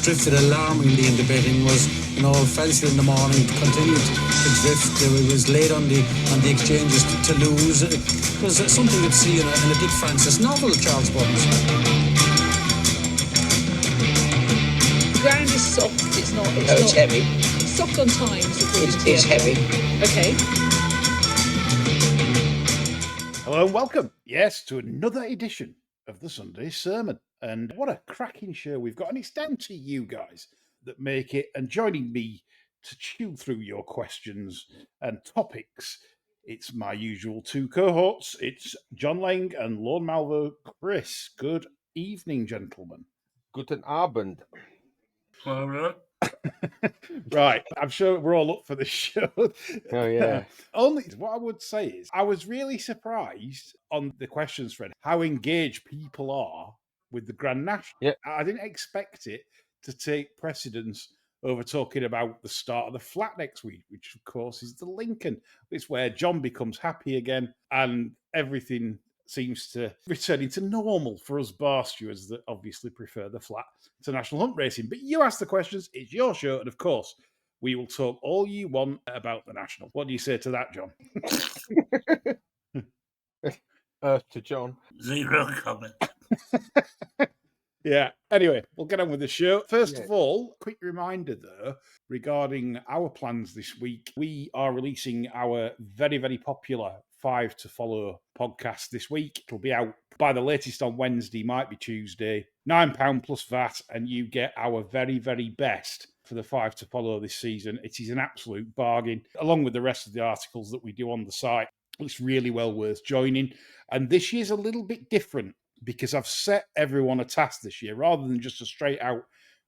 drifted alarmingly in the betting was, Felsted in the morning continued to drift. It was late on the exchanges to lose. It was something you'd see in a Dick Francis novel, Charles Burns. The ground is soft. It's heavy. It's soft on times. It's heavy. Okay. Hello and welcome, to another edition of the Sunday Sermon. And what a cracking show we've got. And it's down to you guys that make it. And joining me to chew through your questions and topics, it's my usual two cohorts. It's John Lang and Lorne Malvo. Chris, good evening, gentlemen. Guten Abend. Right, I'm sure we're all up for this show. Oh, yeah. Only what I would say is I was really surprised on the questions thread how engaged people are with the Grand National. Yeah. I didn't expect it to take precedence over talking about the start of the flat next week, which of course is the Lincoln. It's where John becomes happy again and everything seems to return into normal for us bar stewards that obviously prefer the flat to national hunt racing. But you ask the questions, it's your show, and of course, we will talk all you want about the national. What do you say to that, John? To John. Zero comment. Yeah. Anyway, we'll get on with the show. First of all, quick reminder, though, regarding our plans this week. We are releasing our very, very popular 5 to Follow podcast this week. It'll be out by the latest on Wednesday, might be Tuesday. £9 plus VAT, and you get our very, very best for the 5 to Follow this season. It is an absolute bargain, along with the rest of the articles that we do on the site. It's really well worth joining. And this year's a little bit different because I've set everyone a task this year. Rather than just a straight out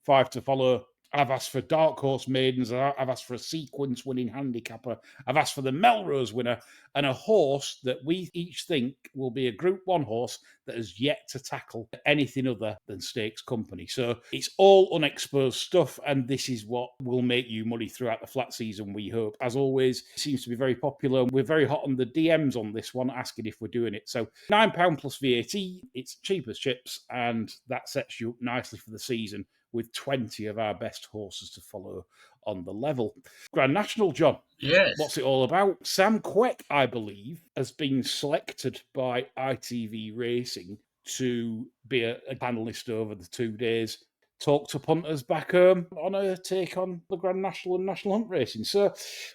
5 to Follow, I've asked for Dark Horse Maidens, I've asked for a sequence winning handicapper, I've asked for the Melrose winner, and a horse that we each think will be a Group 1 horse that has yet to tackle anything other than stakes company. So it's all unexposed stuff, and this is what will make you money throughout the flat season, we hope. As always, it seems to be very popular. We're very hot on the DMs on this one, asking if we're doing it. So £9 plus VAT, it's cheap as chips, and that sets you up nicely for the season with 20 of our best horses to follow on the level. Grand National, John. Yes. What's it all about? Sam Quek, I believe, has been selected by ITV Racing to be a panellist over the 2 days. Talk to punters back home on her take on the Grand National and National Hunt Racing. So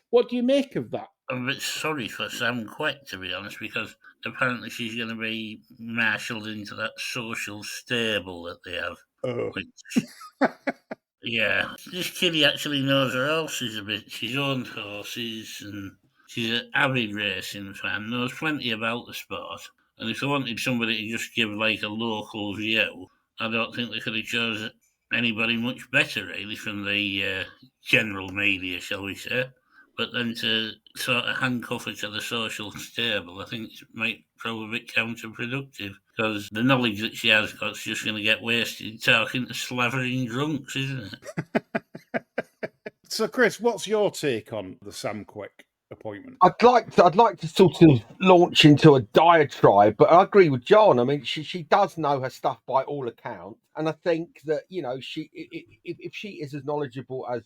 what do you make of that? I'm a bit sorry for Sam Quek, to be honest, because apparently she's going to be marshalled into that social stable that they have. Oh. Yeah, this kiddie actually knows her horses a bit. She's owned horses and she's an avid racing fan, knows plenty about the sport. And if they wanted somebody to just give like a local view, I don't think they could have chosen anybody much better, really, from the general media, shall we say. But then to sort of handcuff her to the social stable, I think it might prove a bit counterproductive, because the knowledge that she has got is just going to get wasted talking to slavering drunks, isn't it? So, Chris, what's your take on the Sam Quek appointment? I'd like to sort of launch into a diatribe, but I agree with John. I mean, she does know her stuff by all accounts, and I think that she if she is as knowledgeable as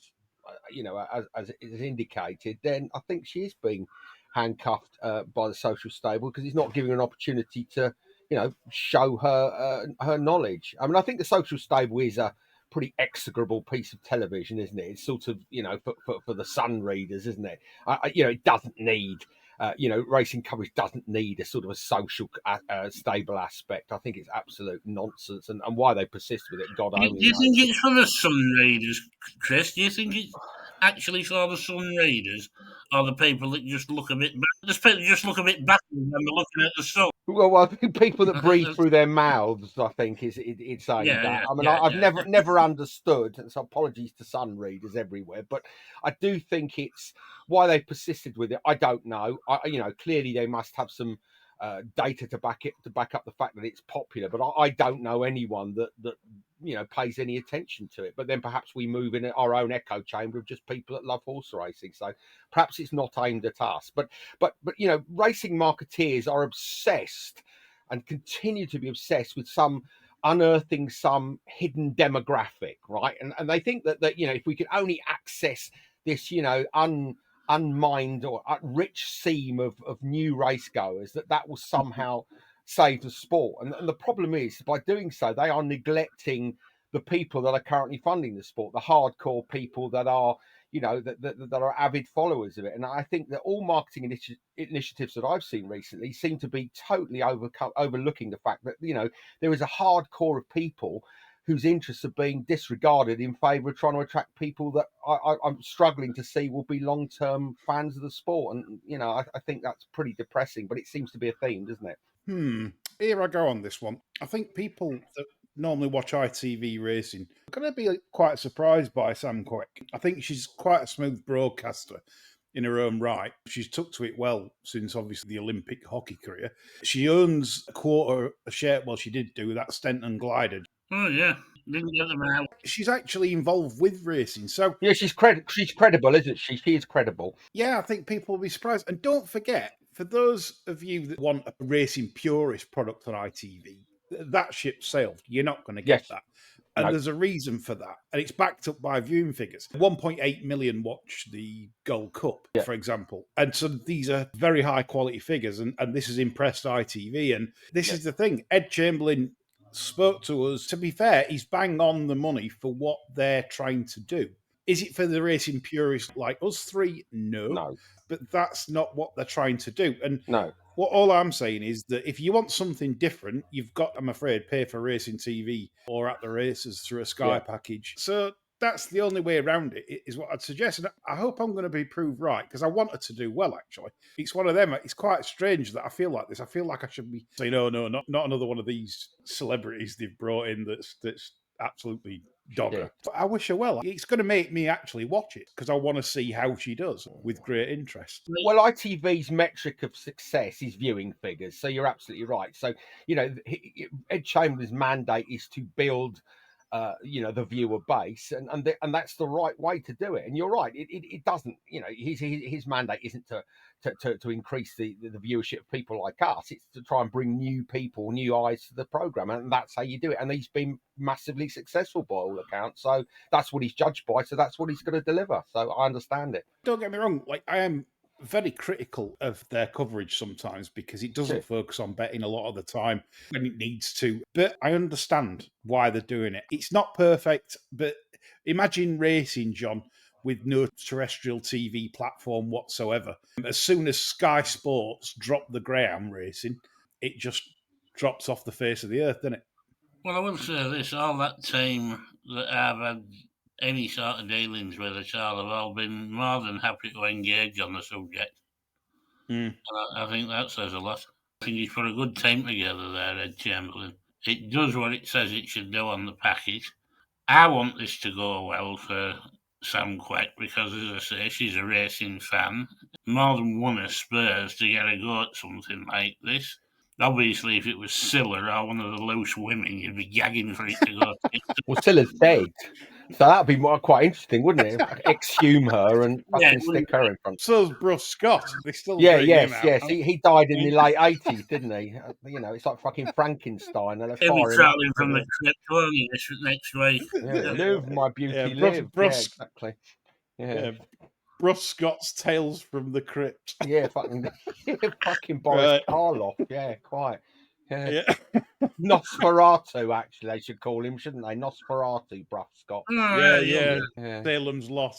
as is indicated, then I think she is being handcuffed by the social stable, because it's not giving her an opportunity to show her knowledge. I mean, I think the social stable is a pretty execrable piece of television, isn't it? It's sort of for the Sun readers, isn't it? It doesn't need racing coverage doesn't need a sort of a social stable aspect. I think it's absolute nonsense, and why they persist with it, God only knows. Do you think it's for the Sun readers, Chris? Do you think it's actually for the Sun readers, or the people that just look a bit baffled when they're looking at the Sun? Well, I think people that breathe through their mouths, I think, it's saying that. I mean, I've never understood, and so apologies to Sun readers everywhere, but I do think it's why they persisted with it. I don't know. Clearly they must have some data to back up the fact that it's popular, but I don't know anyone that pays any attention to it. But then perhaps we move in our own echo chamber of just people that love horse racing. So perhaps it's not aimed at us. But racing marketeers are obsessed and continue to be obsessed with some unearthing some hidden demographic, right? And they think that if we could only access this, unmined or rich seam of new race goers, that will somehow save the sport. And the problem is, by doing so, they are neglecting the people that are currently funding the sport, the hardcore people that are, that are avid followers of it. And I think that all marketing initiatives that I've seen recently seem to be totally overlooking the fact that, there is a hardcore of people whose interests are being disregarded in favour of trying to attract people that I'm struggling to see will be long-term fans of the sport. And, I think that's pretty depressing, but it seems to be a theme, doesn't it? Here I go on this one. I think people that normally watch ITV racing are going to be quite surprised by Sam Quek. I think she's quite a smooth broadcaster in her own right. She's took to it well since obviously the Olympic hockey career. She owns a share. Well, she did do that Stenton glider. Oh yeah, didn't get them out. She's actually involved with racing, so yeah, she's credible, isn't she? She is credible. Yeah, I think people will be surprised. And don't forget, for those of you that want a racing purist product on ITV, that ship sailed. You're not going to get that. And there's a reason for that. And it's backed up by viewing figures. 1.8 million watch the Gold Cup, for example. And so these are very high quality figures. And this has impressed ITV. And this is the thing. Ed Chamberlain spoke to us. To be fair, he's bang on the money for what they're trying to do. Is it for the racing purists like us three? No. But that's not what they're trying to do. And all I'm saying is that if you want something different, you've got, I'm afraid, pay for racing TV or at the races through a Sky package. So that's the only way around it, is what I'd suggest. And I hope I'm going to be proved right, because I want her to do well, actually. It's one of them. It's quite strange that I feel like this. I feel like I should be saying, no, not another one of these celebrities they've brought in that's absolutely dogger. But I wish her well. It's going to make me actually watch it, because I want to see how she does with great interest. Well, ITV's metric of success is viewing figures, so you're absolutely right. So, Ed Chamberlain's mandate is to build the viewer base, and that's the right way to do it. And you're right, it doesn't, his mandate isn't to increase the viewership of people like us. It's to try and bring new people, new eyes to the program, and that's how you do it. And he's been massively successful by all accounts. So that's what he's judged by. So that's what he's going to deliver. So I understand it. Don't get me wrong, I am very critical of their coverage sometimes, because it doesn't focus on betting a lot of the time when it needs to. But I understand why they're doing it. It's not perfect, but imagine racing, John, with no terrestrial TV platform whatsoever. As soon as Sky Sports drop the greyhound racing, it just drops off the face of the earth, doesn't it? Well, I will say this, all that time that I've had any sort of dealings with us all have all been more than happy to engage on the subject. And I think that says a lot. I think he's put a good team together there, Ed Chamberlain. It does what it says it should do on the package. I want this to go well for Sam Quek, because, as I say, she's a racing fan. More than one of Spurs to get a go at something like this. Obviously, if it was Scylla or one of the loose women, you'd be gagging for it to go. Well, Scylla's dead, so that'd be quite interesting, wouldn't it? Exhume her and fucking stick her in front. So's Bruce Scott. They still yes. He died in the late 80s, didn't he? It's like fucking Frankenstein. And He'll be travelling from the crypt, won't he, next week? Live, my beauty, live. Exactly. Yeah. Bruce Scott's Tales from the Crypt. Fucking Boris Karloff. Yeah, quite. Yeah. Nosferatu, actually, they should call him, shouldn't they? Nosferatu, Bruce Scott. Yeah. Salem's Lot.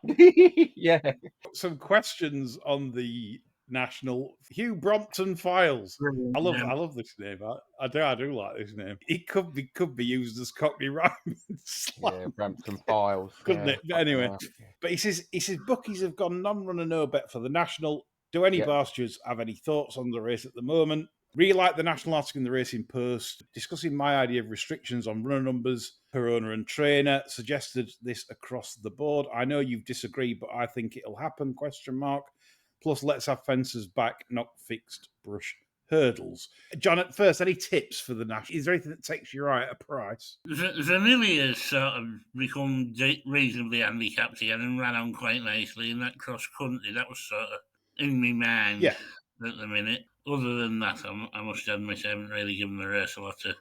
Yeah. Some questions on the national. Hugh Brompton Files. I love this name. I do like this name. It could be used as Cockney rhyme. Brompton Files, couldn't it? But anyway, but he says bookies have gone non-run and no bet for the national. Do any barsters have any thoughts on the race at the moment? Really like the national article in the Racing Post discussing my idea of restrictions on runner numbers per owner and trainer. Suggested this across the board. I know you've disagreed, but I think it'll happen, ? Plus, let's have fences back, not fixed brush hurdles. John, at first, any tips for the national? Is there anything that takes your eye at a price? Vanilla has sort of become reasonably handicapped again and ran on quite nicely in that cross-country. That was sort of in my mind at the minute. Other than that, I must admit I haven't really given the race a lot of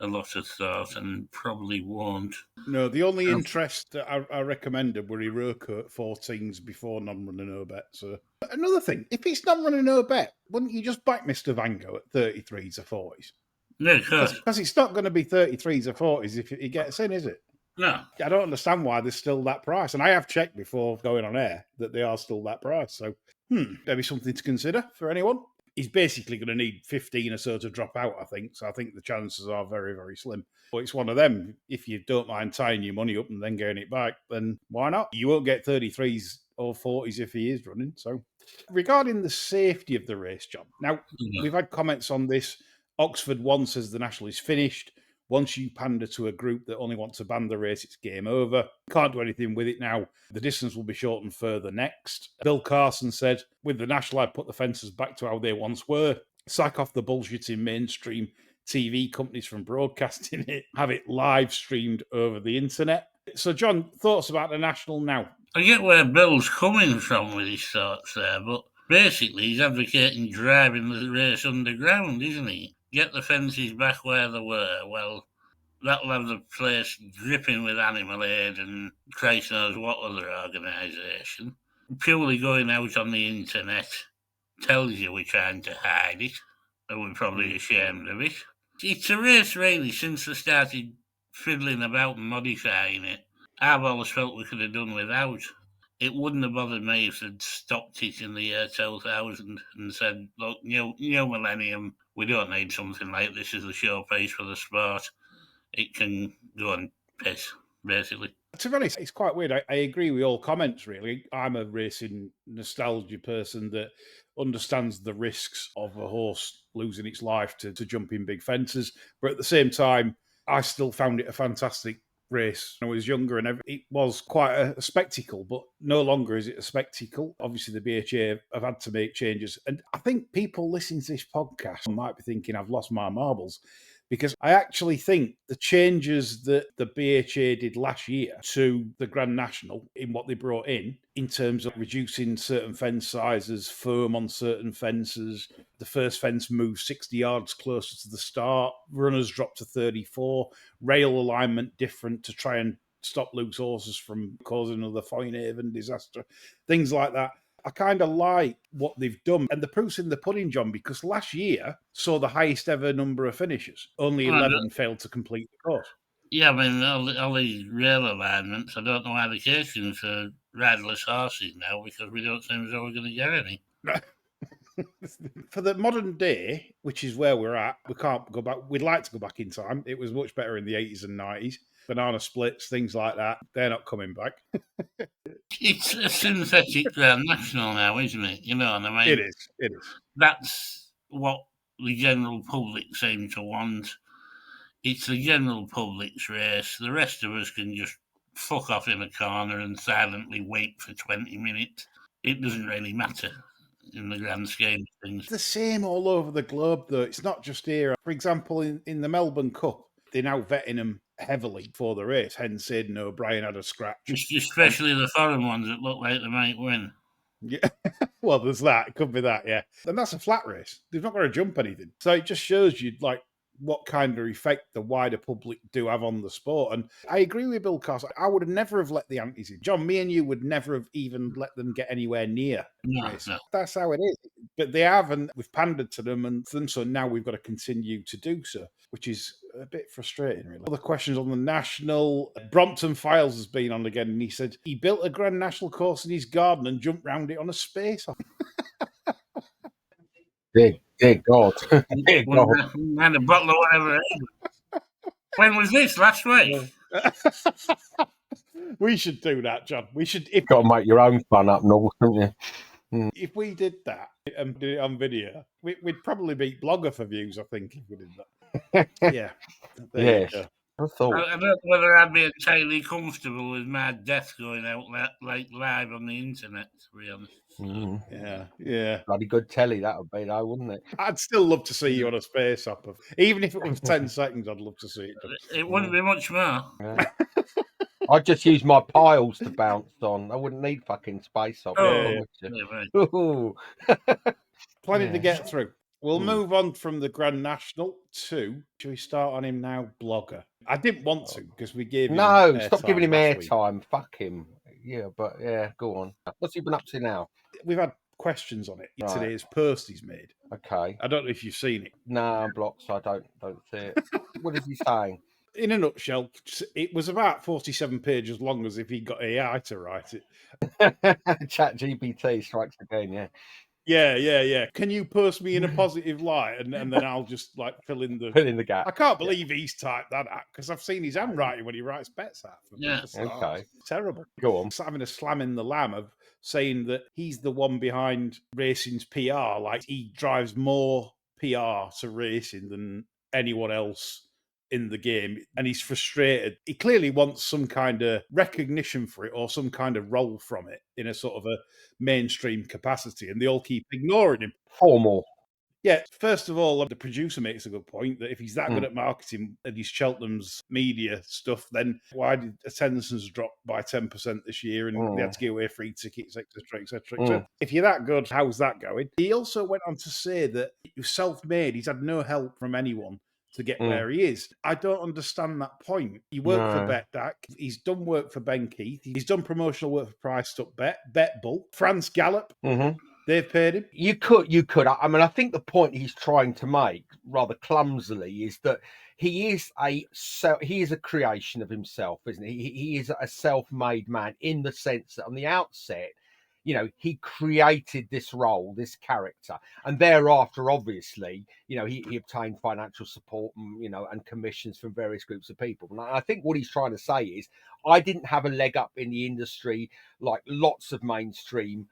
a lot of thought and probably won't. No, the only interest that I recommended were Iroko at 14s before non-runner no bet. So another thing, if it's non-runner no bet, wouldn't you just back Mr. Vango at 33s or 40s? No, of course. Because it's not going to be 33s or 40s if he gets in, is it? No. I don't understand why there's still that price. And I have checked before going on air that they are still that price. So maybe something to consider for anyone. He's basically going to need 15 or so to drop out, I think. So I think the chances are very, very slim. But it's one of them. If you don't mind tying your money up and then getting it back, then why not? You won't get 33s or 40s if he is running. So regarding the safety of the race, John, now we've had comments on this. Oxford 1 says the National is finished. Once you pander to a group that only wants to ban the race, it's game over. Can't do anything with it now. The distance will be shortened further next. Bill Carson said, with the National, I'd put the fences back to how they once were. Sack off the bullshitting mainstream TV companies from broadcasting it. Have it live streamed over the internet. So, John, thoughts about the National now? I get where Bill's coming from with his thoughts there, but basically he's advocating driving the race underground, isn't he? Get the fences back where they were. Well, that'll have the place dripping with animal aid and Christ knows what other organisation. Purely going out on the internet tells you we're trying to hide it, and we're probably ashamed of it. It's a race, really, since they started fiddling about and modifying it. I've always felt we could have done without. It wouldn't have bothered me if they'd stopped it in the year 2000 and said, look, new millennium, we don't need something like this as a showpiece for the sport. It can go and piss, basically. To be honest, it's quite weird. I agree with all comments, really. I'm a racing nostalgia person that understands the risks of a horse losing its life to jumping big fences. But at the same time, I still found it a fantastic race when I was younger, and it was quite a spectacle, but no longer is it a spectacle. Obviously, the BHA have had to make changes. And I think people listening to this podcast might be thinking, I've lost my marbles. Because I actually think the changes that the BHA did last year to the Grand National in what they brought in terms of reducing certain fence sizes, foam on certain fences, the first fence moved 60 yards closer to the start, runners dropped to 34, rail alignment different to try and stop loose horses from causing another Foynhaven disaster, things like that. I kind of like what they've done. And the proof's in the pudding, John, because last year saw the highest ever number of finishes. Only 11 failed to complete the course. Yeah, I mean, all these rail alignments, I don't know allocations for riderless horses now because we don't seem as though we're going to get any. For the modern day, which is where we're at, we can't go back. We'd like to go back in time. It was much better in the 80s and 90s. Banana splits, things like that. They're not coming back. It's a synthetic Grand National now, isn't it? You know, and I mean, It is. That's what the general public seem to want. It's the general public's race. The rest of us can just fuck off in a corner and silently wait for 20 minutes. It doesn't really matter in the grand scheme of things. It's the same all over the globe, though. It's not just here. For example, in the Melbourne Cup, they're now vetting them heavily for the race. Hence, Aidan O'Brien had a scratch. Especially the foreign ones that look like they might win. Yeah, well, there's that. It could be that, yeah. And that's a flat race. They've not got to jump anything. So it just shows you, like, what kind of effect the wider public do have on the sport. And I agree with Bill Carson. I would have never have let the antis in. John, me and you would never have even let them get anywhere near the race. No. That's how it is. But they have, and we've pandered to them, and so now we've got to continue to do so, which is a bit frustrating, really. Other questions on the National. Brompton Files has been on again, and he said he built a Grand National course in his garden and jumped round it on a space. Dear God. Dear God. And a bottle of whatever. When was this? Last week? We should do that, John. We should. You've got to make your own fun up north, haven't you? If we did that and did it on video, we'd probably beat Blogger for views, I think, if we did that. Yeah. Yes. I thought. I don't know whether I'd be entirely comfortable with my death going out like live on the internet, to be honest. Yeah. Bloody good telly that would be, though, wouldn't it? I'd still love to see you on a space up. Even if it was 10 seconds, I'd love to see it. It wouldn't be much more. Yeah. I'd just use my piles to bounce on. I wouldn't need fucking space up. Plenty to get through. We'll move on from the Grand National to, shall we start on him now, blogger? I didn't want to because we gave him No, stop giving him last week. airtime. Fuck him. Yeah, but yeah, go on. What's he been up to now? We've had questions on it. Right. Today's post he's made. Okay. I don't know if you've seen it. No, I'm blocked, so I don't see it. What is he saying? In a nutshell, it was about 47 pages long, as if he got AI to write it. Chat GPT strikes again, yeah. Yeah. Can you post me in a positive light, and then I'll just like fill in the gap. I can't believe he's typed that out because I've seen his handwriting when he writes bets out. Okay. Terrible. Go on. It's having a slam in the lamb of saying that he's the one behind racing's PR. Like he drives more PR to racing than anyone else in the game, and he's frustrated. He clearly wants some kind of recognition for it or some kind of role from it in a sort of a mainstream capacity, and they all keep ignoring him. Formal. Yeah, first of all, the producer makes a good point that if he's that good at marketing and he's Cheltenham's media stuff, then why did attendances drop by 10% this year and they had to give away free tickets, etc. If you're that good, how's that going? He also went on to say that he was self-made. He's had no help from anyone to get where he is. I don't understand that point. He worked for BetDAC. He's done work for Ben Keith. He's done promotional work for Priced Up Bet, BetBull, France Gallop. They've paid him. You could. I mean, I think the point he's trying to make, rather clumsily, is that he is a creation of himself, isn't he? He is a self-made man in the sense that on the outset, you know, he created this role, this character, and thereafter, obviously, you know, he obtained financial support, and, you know, and commissions from various groups of people. And I think what he's trying to say is, I didn't have a leg up in the industry like lots of mainstream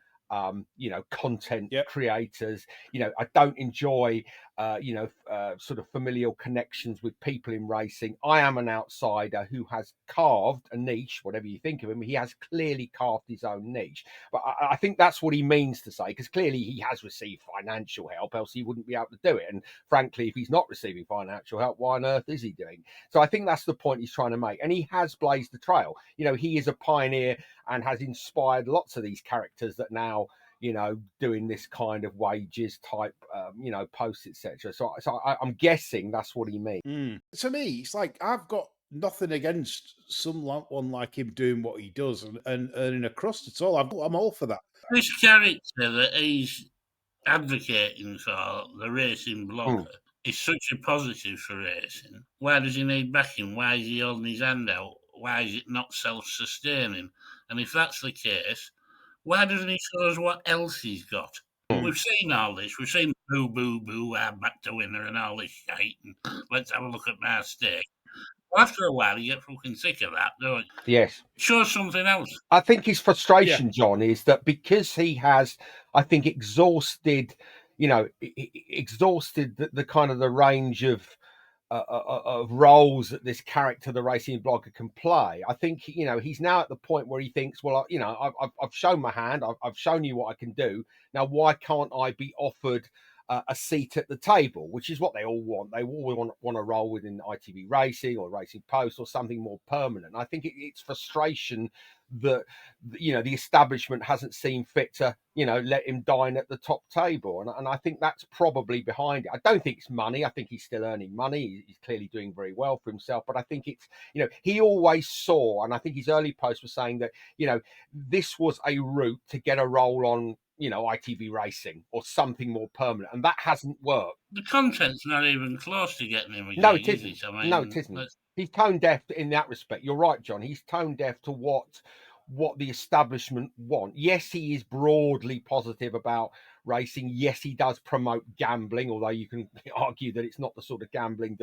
content creators. You know, I don't enjoy, sort of familial connections with people in racing. I am an outsider who has carved a niche, whatever you think of him. He has clearly carved his own niche. But I think that's what he means to say, because clearly he has received financial help, else he wouldn't be able to do it. And frankly, if he's not receiving financial help, why on earth is he doing? So I think that's the point he's trying to make. And he has blazed the trail. You know, he is a pioneer and has inspired lots of these characters that now, you know, doing this kind of wages type, posts, etc. So I'm guessing that's what he means. To me, it's like I've got nothing against someone like him doing what he does and earning a crust at all. I'm all for that. This character that he's advocating for, the racing blogger, is such a positive for racing. Why does he need backing? Why is he holding his hand out? Why is it not self-sustaining? And if that's the case, why doesn't he show us what else he's got? We've seen all this. We've seen boo, boo, boo, I'm back to winner and all this shit. And let's have a look at my stake. After a while, you get fucking sick of that, don't you? Yes. Show something else. I think his frustration, John, is that because he has, I think, exhausted the kind of the range of roles that this character, the racing blogger, can play. I think, you know, he's now at the point where he thinks, well, you know, I've shown my hand, I've shown you what I can do. Now, why can't I be offered a seat at the table, which is what they all want. They all want to roll within ITV Racing or Racing Post or something more permanent. I think it's frustration that, you know, the establishment hasn't seen fit to, you know, let him dine at the top table. And I think that's probably behind it. I don't think it's money. I think he's still earning money. He's clearly doing very well for himself. But I think it's, you know, he always saw, and I think his early post was saying that, you know, this was a route to get a role on, you know, ITV Racing or something more permanent, and that hasn't worked. The content's not even close to getting him again. No, it isn't. No, it isn't. He's tone deaf in that respect. You're right, John. He's tone deaf to what the establishment want. Yes, he is broadly positive about racing. Yes, he does promote gambling, although you can argue that it's not the sort of gambling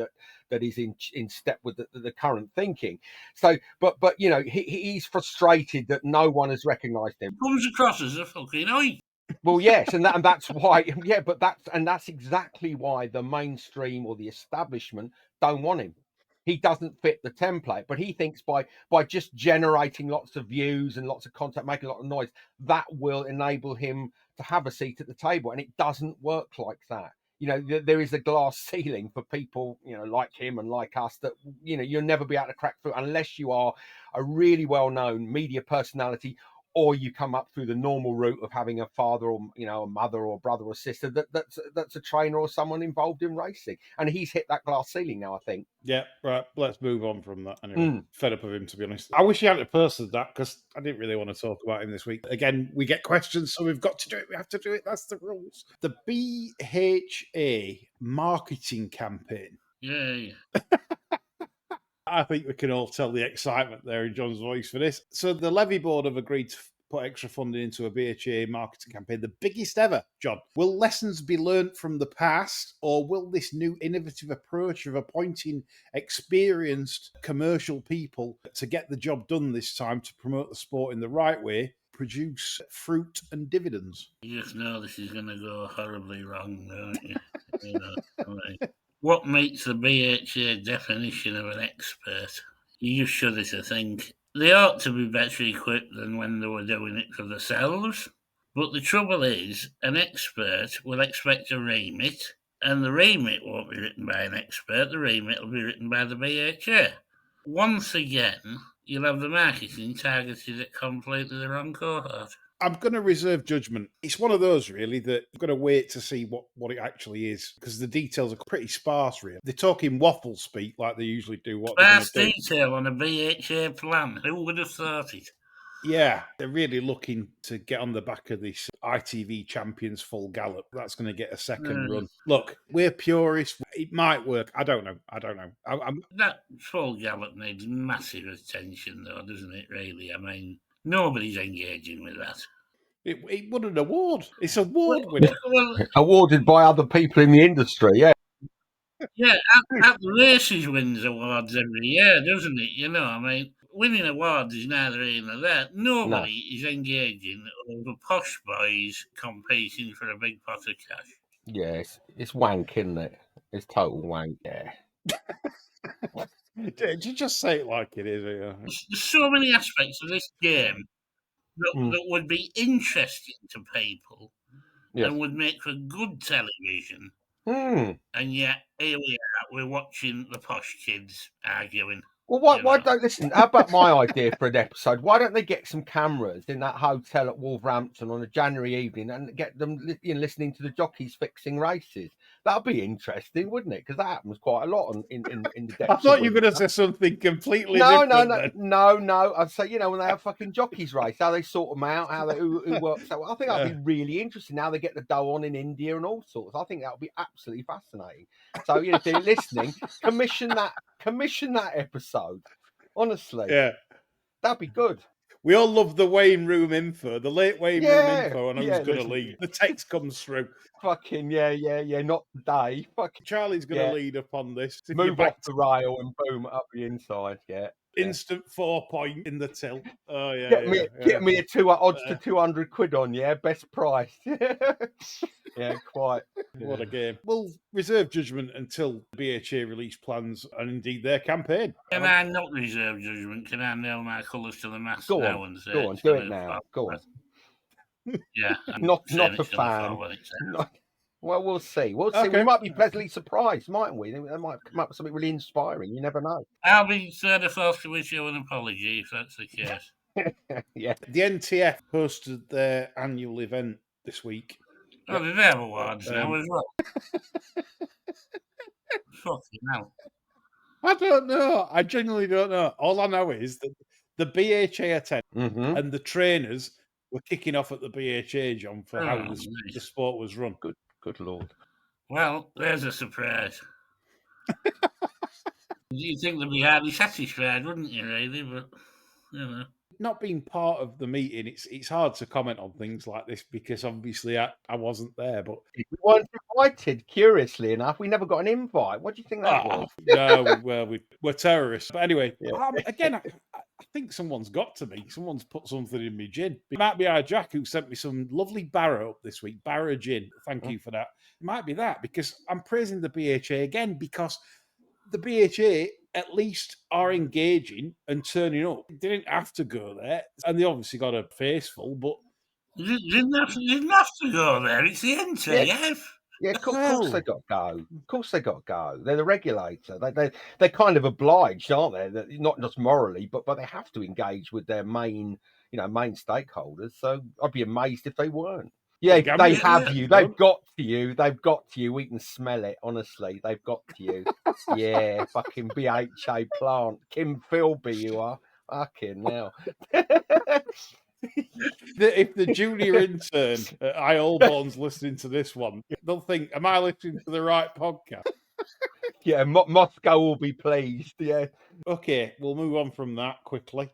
that is in step with the current thinking. So, but you know, he's frustrated that no one has recognised him. Comes across as a fucking oik. Well, yes, and that's why. Yeah, but that's exactly why the mainstream or the establishment don't want him. He doesn't fit the template, but he thinks by just generating lots of views and lots of content, making a lot of noise, that will enable him to have a seat at the table. And it doesn't work like that. You know, there is a glass ceiling for people, you know, like him and like us, that, you know, you'll never be able to crack through unless you are a really well-known media personality, or you come up through the normal route of having a father or a mother or brother or sister that's a trainer or someone involved in racing. And he's hit that glass ceiling now, I think. Yeah, right. Let's move on from that anyway. Fed up of him, to be honest. I wish he hadn't posted that because I didn't really want to talk about him this week. Again, we get questions, so we've got to do it. We have to do it. That's the rules. The BHA marketing campaign. Yay. I think we can all tell the excitement there in John's voice for this. So the Levy Board have agreed to put extra funding into a BHA marketing campaign, the biggest ever, John. Will lessons be learnt from the past, or will this new innovative approach of appointing experienced commercial people to get the job done this time to promote the sport in the right way produce fruit and dividends? You just know this is going to go horribly wrong, don't you? What makes the BHA definition of an expert? You just shudder to think. They ought to be better equipped than when they were doing it for themselves. But the trouble is, an expert will expect a remit, and the remit won't be written by an expert, the remit will be written by the BHA. Once again, you'll have the marketing targeted at completely the wrong cohort. I'm going to reserve judgment. It's one of those, really, that you've got to wait to see what it actually is, because the details are pretty sparse, really. They're talking waffle speak like they usually do. Sparse detail on a BHA plan. Who would have thought it? Yeah, they're really looking to get on the back of this ITV Champions full gallop. That's going to get a second run. Look, we're purists. It might work. I don't know. That full gallop needs massive attention, though, doesn't it, really? I mean, nobody's engaging with that. It won an award. It's award winning. Awarded by other people in the industry, yeah. Yeah, at the races wins awards every year, doesn't it? You know, I mean, winning awards is neither here nor there. Nobody is engaging over posh boys competing for a big pot of cash. Yes, it's wank, isn't it? It's total wank, yeah. Did you just say it like it is? There's so many aspects of this game that would be interesting to people and would make for good television. And yet, here we are, we're watching the posh kids arguing. Well, why don't listen? How about my idea for an episode? Why don't they get some cameras in that hotel at Wolverhampton on a January evening and get them listening to the jockeys fixing races? That'd be interesting, wouldn't it? Because that happens quite a lot in the depths. I thought you were going to say something completely different. No. I'd say when they have fucking jockeys race, how they sort them out, who works out. I think that'd be really interesting. How they get the dough on in India and all sorts. I think that would be absolutely fascinating. So if they're listening, commission that episode. Honestly, that'd be good. We all love the Wayne Room info, the late Wayne Room info, and who's going to lead. The text comes through. Fucking not today. Fucking Charlie's going to lead up on this. Move off the rail and boom up the inside. Instant 4 point in the till. Oh yeah. Get me a odds to 200 quid on. Best price. Quite. What a game. We'll reserve judgment until BHA release plans and indeed their campaign. Can I not reserve judgment? Can I nail my colours to the mast now and say go on, do it now. Go on. Yeah. Not a fan. Well, we'll see. Okay. We might be pleasantly surprised, mightn't we? They might come up with something really inspiring. You never know. I'll be third or fourth to wish you an apology if that's the case. The NTF hosted their annual event this week. Oh, they have awards now as well. Fucking hell. I don't know. I genuinely don't know. All I know is that the BHA attended and the trainers were kicking off at the BHA, John, for how the sport was run. Good Lord. Well, there's a surprise. You'd think they'd be hardly satisfied, wouldn't you, really? But, Not being part of the meeting, it's hard to comment on things like this because obviously I wasn't there. But we weren't invited, curiously enough. We never got an invite. What do you think that was? No, we're terrorists. But anyway, again, I think someone's got to me. Someone's put something in me gin. It might be our Jack who sent me some lovely Barra up this week. Barra gin. Thank you for that. It might be that because I'm praising the BHA again because the BHA at least are engaging and turning up. They didn't have to go there. And they obviously got a face full, but... You didn't have to go there. It's the NTF. Yeah, of course they got to go. Of course they got to go. They're the regulator. They're kind of obliged, aren't they? Not just morally, but they have to engage with their main, main stakeholders. So I'd be amazed if they weren't. Yeah, Gambling they have yeah, you. done. They've got to you. They've got to you. We can smell it. Honestly, they've got to you. Yeah, fucking BHA plant. Kim Philby, you are. Fucking now. If the junior intern at Iolborn's listening to this one, they'll think, am I listening to the right podcast? Yeah, Moscow will be pleased. Yeah. Okay, we'll move on from that quickly.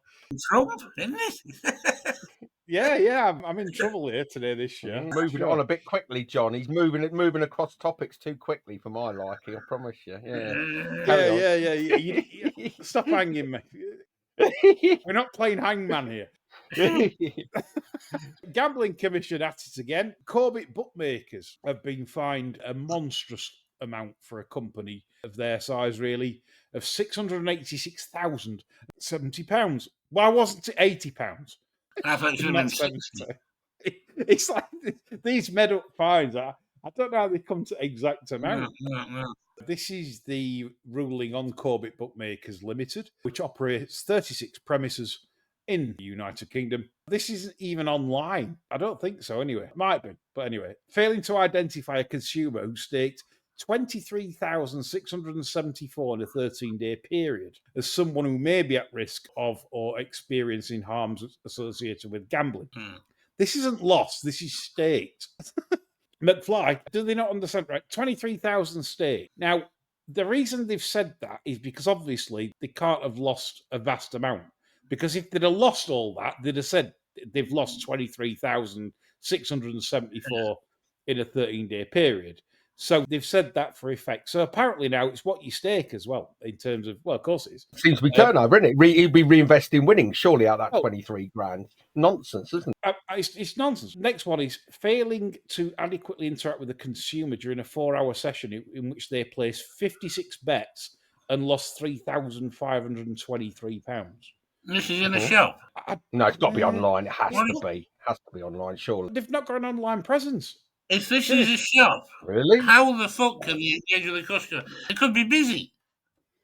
Trump, isn't it? Yeah, I'm in trouble here today this year. Moving Sure. on a bit quickly, John. He's moving across topics too quickly for my liking. I promise you. Yeah. Carry on. Yeah. Stop hanging me. We're not playing hangman here. Gambling Commission at it again. Corbett bookmakers have been fined a monstrous amount for a company of their size, really, of £686,070. Why wasn't it £80? I thought it should In have that been sense, 60. it's like these made up fines. I don't know how they come to exact amount. No. This is the ruling on Corbett Bookmakers Limited, which operates 36 premises in the United Kingdom. This isn't even online. I don't think so, anyway. It might be, but anyway. Failing to identify a consumer who staked 23,674 in a 13-day period as someone who may be at risk of or experiencing harms associated with gambling. This isn't lost, this is staked. McFly, do they not understand? Right, 23,000 stake. Now, the reason they've said that is because obviously they can't have lost a vast amount. Because if they'd have lost all that, they'd have said they've lost 23,674 in a 13-day period. So they've said that for effect. So apparently now it's what you stake as well, in terms of, well, of course it is. Seems to be turnover, isn't it? He'd be reinvesting winnings, surely, out of that 23 grand. Nonsense, isn't it? It's nonsense. Next one is failing to adequately interact with the consumer during a 4-hour session in which they placed 56 bets and lost £3,523. This is in a shop. No, it's got to be online. It has What to is- be. It has to be online, surely. They've not got an online presence. If this is a shop, Really? how the fuck can you engage with the customer? They could be busy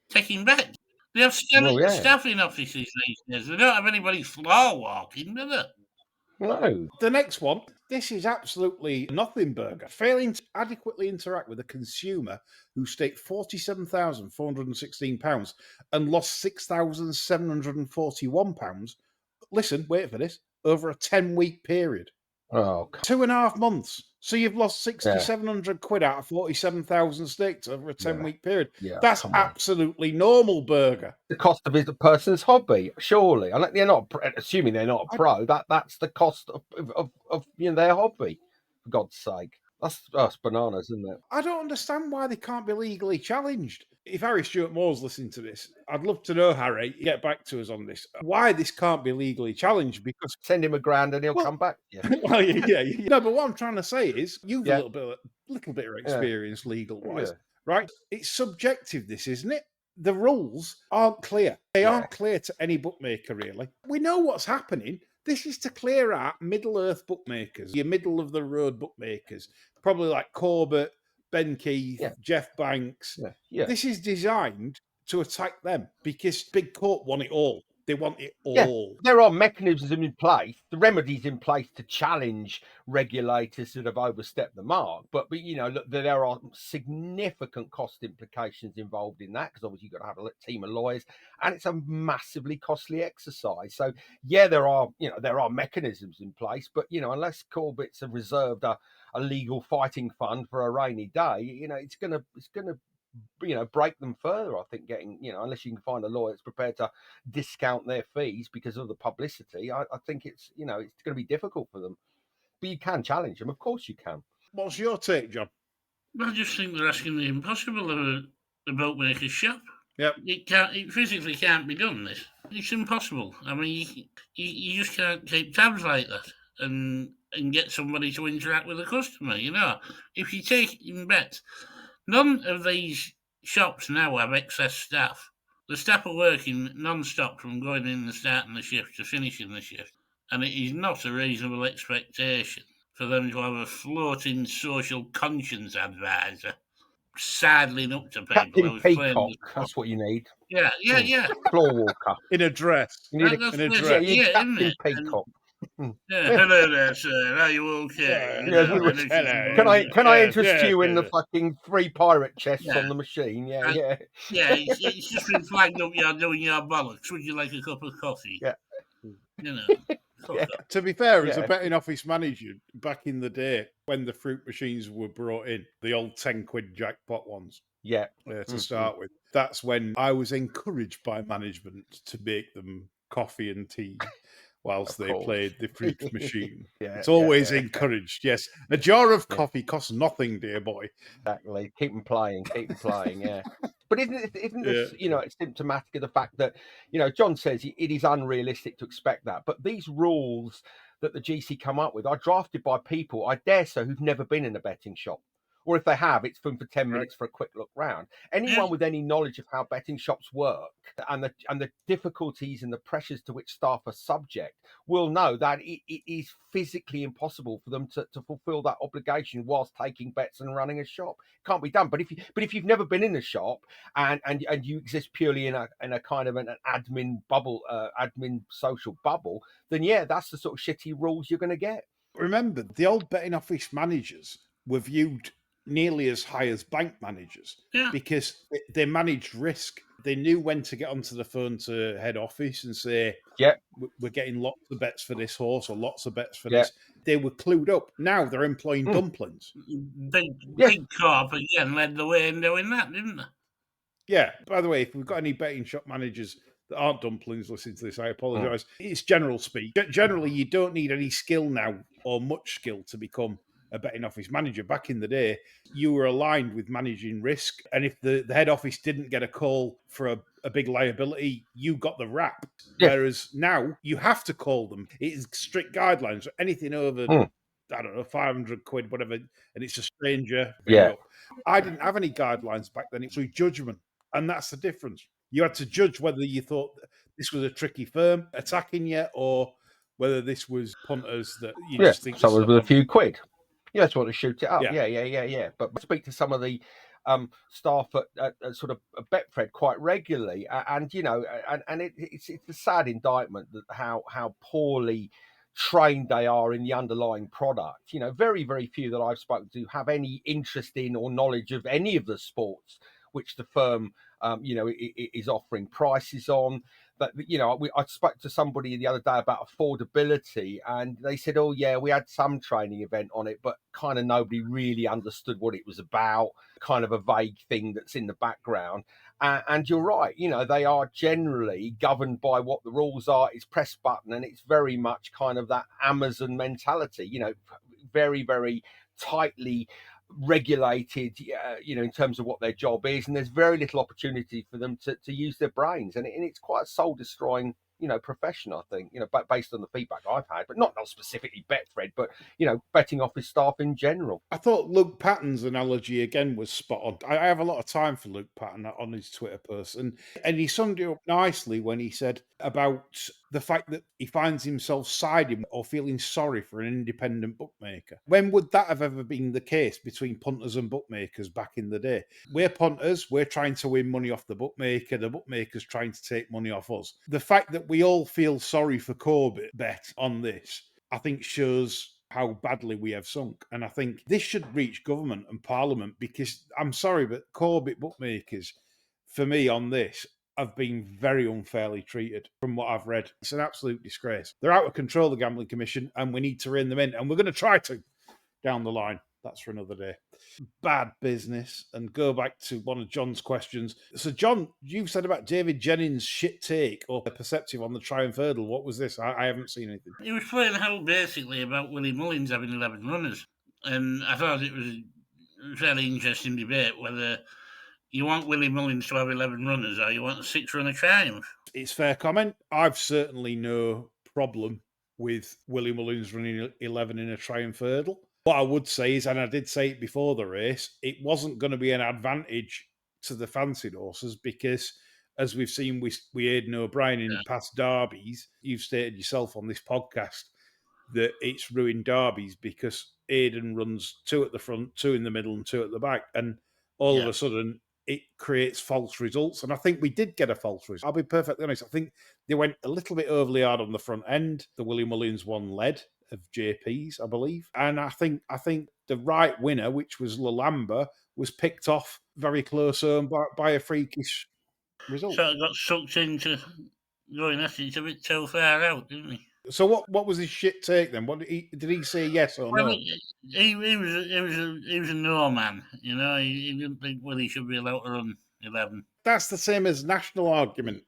taking bets. They have staff in offices these days. They don't have anybody floor walking, do they? No. The next one, this is absolutely nothing burger. Failing to adequately interact with a consumer who staked £47,416 and lost £6,741. Listen, wait for this, over a 10-week period. Oh, 2.5 months. So you've lost 6,700 quid out of 47,000 stakes over a 10-week period. Yeah, That's absolutely normal, burger. the cost of a person's hobby, surely. And they're not assuming they're not a pro. That's the cost of their hobby. For God's sake, that's bananas, isn't it? I don't understand why they can't be legally challenged. If Harry Stewart Moore's listening to this, I'd love to know, Harry, get back to us on this. Why this can't be legally challenged? Because send him £1,000 and he'll come back. Yeah. Well, yeah. No, but what I'm trying to say is you've a little bit of experience legal wise, right? It's subjective, this, isn't it? The rules aren't clear. They aren't clear to any bookmaker, really. We know what's happening. This is to clear out Middle Earth bookmakers, your middle of the road bookmakers, probably like Corbett, Ben Keith, Jeff Banks. This is designed to attack them because Big Court want it all. They want it all. There are mechanisms in place, the remedies in place to challenge regulators that have overstepped the mark. But look, there are significant cost implications involved in that because obviously you've got to have a team of lawyers, and it's a massively costly exercise. So there are mechanisms in place, but unless Corbetts have reserved a legal fighting fund for a rainy day, it's gonna break them further. I think getting unless you can find a lawyer that's prepared to discount their fees because of the publicity, I think it's it's going to be difficult for them. But you can challenge them, of course you can. What's your take, John? I just think they're asking the impossible of a bookmaker's shop. Yep. It physically can't be done. This, it's impossible. I mean, you just can't keep tabs like that and get somebody to interact with the customer. If you take in bets. None of these shops now have excess staff. The staff are working non-stop from going in and starting the shift to finishing the shift. And it is not a reasonable expectation for them to have a floating social conscience advisor sidling up to people. I Captain was playing Peacock. the spot. That's what you need. Yeah. Floor walker. In a dress. You need That's In a it. dress. you need Isn't Captain it? And, Peacock. hello there, sir. Are you okay? Yeah, Can I interest yes, you in the yes. fucking 3 pirate chests Yeah. on the machine? Yeah, And- yeah. Yeah, it's just been flagged up. You're doing your bollocks. Would you like a cup of coffee? Yeah. You know. Yeah. To be fair, as a Yeah. betting office manager, back in the day when the fruit machines were brought in, the old 10 quid jackpot ones, Yeah. to start with, that's when I was encouraged by management to make them coffee and tea whilst Of they course. played the fruit machine. Yeah, It's always yeah. encouraged, yes. A jar of Yeah. coffee costs nothing, dear boy. Exactly. Keep them playing. Yeah. But isn't this, Yeah. it's symptomatic of the fact that, John says it is unrealistic to expect that. But these rules that the GC come up with are drafted by people, I dare say, who've never been in a betting shop. Or if they have, it's for 10 minutes for a quick look round. Anyone with any knowledge of how betting shops work and the difficulties and the pressures to which staff are subject will know that it is physically impossible for them to fulfill that obligation whilst taking bets and running a shop. It can't be done. But if you've never been in a shop and you exist purely in a kind of an admin bubble, admin social bubble, then yeah, that's the sort of shitty rules you're going to get. Remember, the old betting office managers were viewed nearly as high as bank managers because they managed risk. They knew when to get onto the phone to head office and say, yeah, we're getting lots of bets for this horse or lots of bets for this. They were clued up. Now they're employing dumplings. Big Corp again led the way in doing that, didn't they? Yeah. By the way, if we've got any betting shop managers that aren't dumplings listening to this, I apologise. It's general speak. Generally, you don't need any skill now or much skill to become a betting office manager. Back in the day, you were aligned with managing risk. And if the head office didn't get a call for a big liability, you got the rap. Yes. Whereas now you have to call them. It's strict guidelines. Anything over, I don't know, 500 quid, whatever, and it's a stranger, ring up. I didn't have any guidelines back then. It was through judgment. And that's the difference. You had to judge whether you thought this was a tricky firm attacking you or whether this was punters that you just think someone with a few quid. You just want to shoot it up. Yeah. But I speak to some of the staff at sort of Betfred quite regularly, and it's a sad indictment that how poorly trained they are in the underlying product. Very, very few that I've spoken to have any interest in or knowledge of any of the sports which the firm is offering prices on. But I spoke to somebody the other day about affordability, and they said, "Oh yeah, we had some training event on it, but kind of nobody really understood what it was about. Kind of a vague thing that's in the background." And you're right, they are generally governed by what the rules are. It's press button, and it's very much kind of that Amazon mentality. Very, very tightly regulated, in terms of what their job is, and there's very little opportunity for them to use their brains, and it's quite a soul destroying profession, I think, based on the feedback I've had, but not specifically Betfred, but betting office staff in general. I thought Luke Patton's analogy again was spot on. I have a lot of time for Luke Patton on his Twitter post, and he summed it up nicely when he said about the fact that he finds himself siding or feeling sorry for an independent bookmaker. When would that have ever been the case between punters and bookmakers back in the day? We're punters, we're trying to win money off the bookmaker's trying to take money off us. The fact that we all feel sorry for Corbett on this, I think shows how badly we have sunk. And I think this should reach government and parliament, because I'm sorry, but Corbett bookmakers, for me on this, have been very unfairly treated from what I've read. It's an absolute disgrace. They're out of control, the Gambling Commission, and we need to rein them in. And we're going to try to down the line. That's for another day. Bad business. And go back to one of John's questions. So, John, you've said about David Jennings' shit take or perceptive on the Triumph Hurdle. What was this? I haven't seen anything. He was playing out basically about Willie Mullins having 11 runners. And I thought it was a fairly interesting debate whether you want Willie Mullins to have 11 runners or you want a 6-runner Triumph. It's fair comment. I've certainly no problem with Willie Mullins running 11 in a Triumph Hurdle. What I would say is, and I did say it before the race, it wasn't going to be an advantage to the fancied horses because, as we've seen with Aidan O'Brien in past derbies, you've stated yourself on this podcast that it's ruined derbies because Aidan runs 2 at the front, 2 in the middle and 2 at the back. And all of a sudden it creates false results. And I think we did get a false result. I'll be perfectly honest. I think they went a little bit overly hard on the front end. The William Williams one led of JP's, I believe. And I think the right winner, which was Lalamba, was picked off very close home by a freakish result. Sort of got sucked into going at it a bit too far out, didn't he? So what was his shit take then? What did he say yes or Well, no? he was a no man. You know, he didn't think Willie should be allowed to run 11. That's the same as national argument.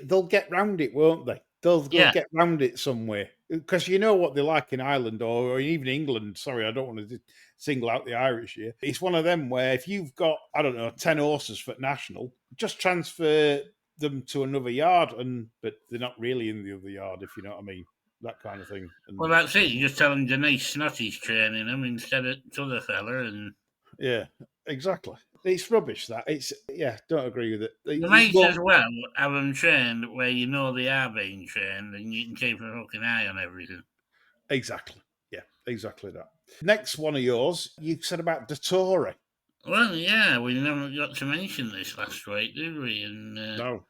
They'll get round it, won't they? They'll get round it some way. Because you know what they're like in Ireland or even England. Sorry, I don't want to single out the Irish here. It's one of them where if you've got, I don't know, 10 horses for national, just transfer them to another yard, but they're not really in the other yard, if you know what I mean. That kind of thing. Well, that's it. You just tell him Denise Snotty's training him instead of the other fella. And yeah, exactly. It's rubbish, that. Don't agree with it. you might as well have them trained where you know they are being trained and you can keep a fucking eye on everything. Exactly. Yeah, exactly that. Next one of yours, you said about Dettori. Well, yeah, we never got to mention this last week, did we? And no.